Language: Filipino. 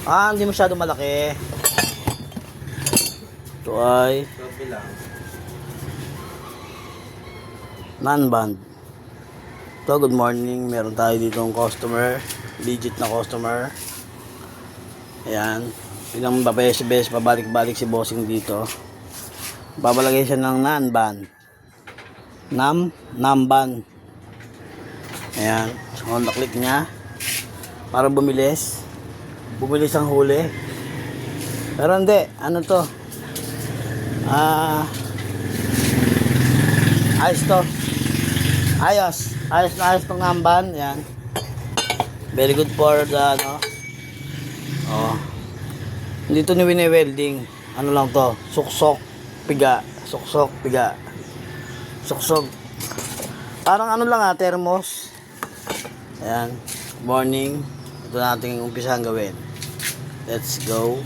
Hindi masyado malaki. Ito ay non-band. So, good morning. Meron tayo dito ng customer. Legit na customer. Ayan. Ilang beses pabalik-balik si bossing dito. Babalagay siya ng non-band. Non-band. Ayan. So, on the click niya. Para bumilis. Bumilis ang huli. Pero hindi. Ano to? Ayos to. Ayos na ayos tong non-band. Ayan. Very good for the ano. Oh. Hindi to ni wine-welding. Ano lang to? Suksok, piga. Suksok, piga. Suksok. Parang ano lang thermos. Ayan. Morning. Ito natin umpisahan gawin. Let's go.